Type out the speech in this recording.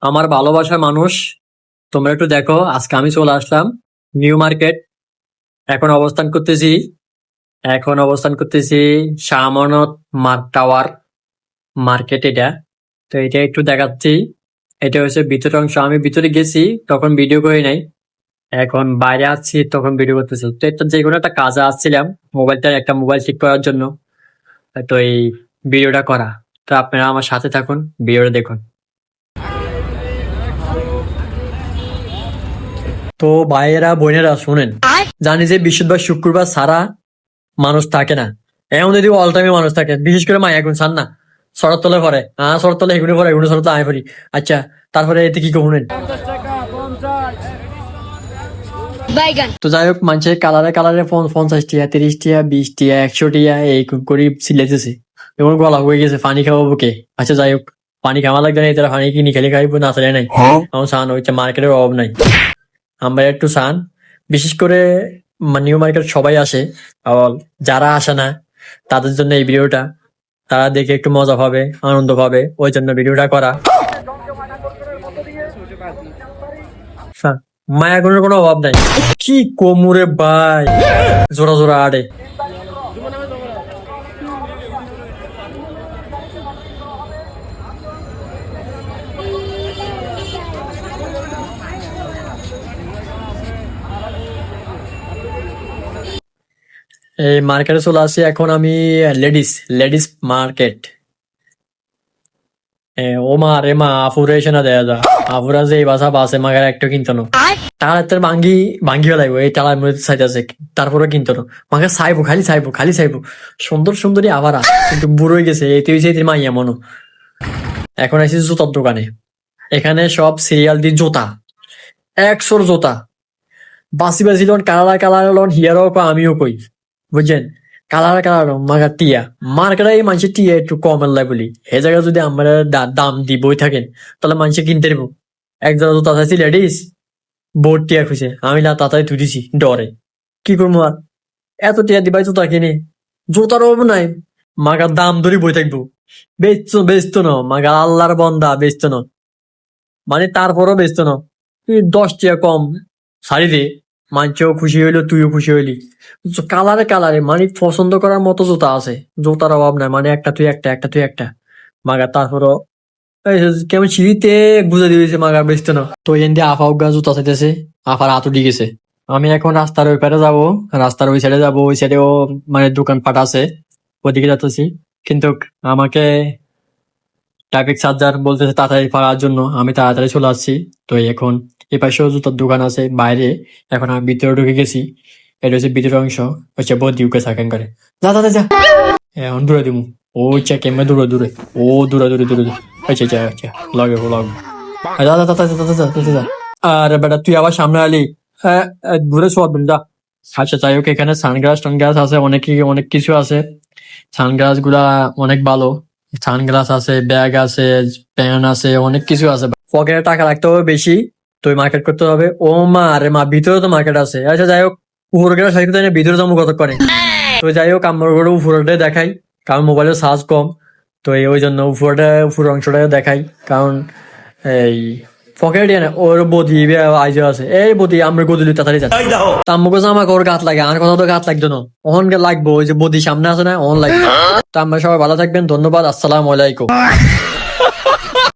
আমার ভালোবাসার মানুষ, তোমরা একটু দেখো, আজকে আমি চলে আসলাম নিউ মার্কেট। এখন অবস্থান করতেছি শাহ আমানত টাওয়ার মার্কেট। এটা তো এটা একটু দেখাচ্ছি। এটা হচ্ছে ভিতরের অংশ। আমি ভিতরে গেছি, তখন ভিডিও করি নাই। এখন বাইরে আছি, তখন ভিডিও করতেছি। তো এটা যে কোনো একটা কাজে আসছিলাম, একটা মোবাইল ঠিক করার জন্য। তো এই ভিডিওটা করা। তো আপনারা আমার সাথে থাকুন, ভিডিওটা দেখুন। তো ভাইয়েরা বোনেরা শুনেন, জানি যে বৃহস্পতিবার শুক্রবার ছাড়া মানুষ থাকে না। এমন যদি অল টাইমে মানুষ থাকে, বিশেষ করে মা এখন ছাড় না শরৎ তলে পরে, শরৎ তলে এগুলো পরে, এগুলো শরৎ আয় পড়ি। আচ্ছা, তারপরে এতে কি শুনেন। তো যাই হোক, মানুষের কালারে কালারে 50 টিয়া, 30 টিয়া, 20 টিয়া, 100 টিয়া এই করে সিলেতেছে। এমন গলা হয়ে গেছে, পানি খাওয়াবো বুকে। আচ্ছা যাই হোক, পানি খাওয়া লাগবে না, তারা পানি কিনে খেলে খাইবো না, চাই নাই। আমার সান হচ্ছে, মার্কেটের অভাব নাই। আমরা একটু সান, বিশেষ করে নিউ মার্কেট সবাই আসে, আবার যারা আসে না তাদের জন্য এই ভিডিওটা। তারা দেখে একটু মজা পাবে, আনন্দ পাবে, ওই জন্য ভিডিওটা করা। মায়া গুণের কোনো অভাব নাই। কি কোমরে ভাই, জোড়া জোড়া আড়ে। এই মার্কেটে চলে আসি এখন আমি। Ladies ladies market. ও মা রে মা, আফুরে এসে না দেয়া যা। আফুরা যে এই বাসা বাসে মাগার একটু কিনতো না। টালার ভাঙ্গি ভাঙ্গি লাগবে, এই টালার মধ্যে চাইতেছে, তারপরে কিনতো না। মাকে চাইবো, খালি চাইবো। সুন্দর সুন্দরী আবার কিন্তু বুড়ো হয়ে গেছে, এই তুই মাইয়া মনো। এখন আসি জুতার দোকানে। এখানে সব সিরিয়াল দিয়ে জুতা, 100 জুতা। বাসি বাসি লন, কালার কালার লন, হিয়ারও আমিও কই, বুঝছেন। কালার কালার মাগার টিয়া মার্কেটে এই মানুষের টিয়া একটু কমের লাই বলি। এ জায়গায় যদি আমরা দাম দি বই থাকেন, তাহলে মানুষে কিনতে নেবো। এক জায়গা জুতা চাইছি লেডিস, বোর্ড টিয়া খুঁজে আমি না তাড়াতাড়ি তুলেছি ডরে। কি করবো আর, এত টিয়া দিবাই জুতা কিনে, জুতার অভাব নাই। মাগার দাম ধরে বই থাকবো। বেচতো না মাগা, আল্লাহর বন্দা বেচতো না, মানে তারপরও বেচতো না। তুই 10 টিয়া কম শাড়ি দে, মানছেও খুশি হইলো, তুইও খুশি হইলি। কালারে কালারে মানে পছন্দ করার মতো জুতা আছে, জুতার অভাব নাই। মানে একটা তুই একটা, একটা তুই একটা। মাগা তারপরও কেমন সিঁড়িতে বুঝে দিয়েছে, মাগা বেচতো না। তো এখান দিয়ে আফা উগা জুতা চাইতেছে, আফার হাতও গেছে। আমি এখন রাস্তার ওই পারে যাবো, রাস্তার ওই সাইডে যাবো। ওই সাইডেও মানে দোকানপাট আছে, ওদিকে যাচ্ছি। কিন্তু আমাকে ট্রাফিক সার্জার বলতেছে তাড়াতাড়ি পাওয়ার জন্য, আমি তাড়াতাড়ি চলে আসছি। তো এখন এই পাশেও জুতার দোকান আছে বাইরে। এখন আমি ভিতরে ঢুকে গেছি। এটা হচ্ছে ভিতরের অংশ, হচ্ছে বদি উকে সাকেন করে। যা যা যা, এখন দূরে দিমু। ও ইচ্ছা কেমন দূরে দূরে, ও দূরে দূরে দূরে দূরে। আচ্ছা আচ্ছা আচ্ছা, লাগে লাগে। যা যা যা যা যা যা। আর বেটা তুই আবার সামনে আলি, হ্যাঁ ঘুরে সব যা। আচ্ছা যাই হোক, এখানে সানগ্লাস টানগ্লাস আছে, অনেক কিছু আছে। সানগ্লাস গুলা অনেক ভালো। সানগ্লাস আছে, ব্যাগ আছে, প্যান আছে, অনেক কিছু আছে। পকেটে টাকা রাখতে হবে বেশি, তো মার্কেট করতে হবে। ও মা আরে মা, ভিতরে তো মার্কেট আছে। আচ্ছা যাই হোক, উপরে গেলে সাইকেল ভিতরে যাবো কত করে। তো যাই হোক, আমার ঘরে উপরে দেখাই, কারণ মোবাইলের চার্জ কম। তো ওই জন্য উপর অংশটা দেখাই, কারণ এই পকেটে না ওর বদি আইজ আছে। এই বদি আমরা গদিলি তাড়াতাড়ি যাচ্ছি। তাম্মুকে আমার ওর গাত লাগে, আমার কথা তো গাত লাগতো না। অহন লাগবো, ওই যে বদি সামনে আছে না, অহন লাগবে। তো আমরা সবাই ভালো থাকবেন, ধন্যবাদ, আসসালামু আলাইকুম।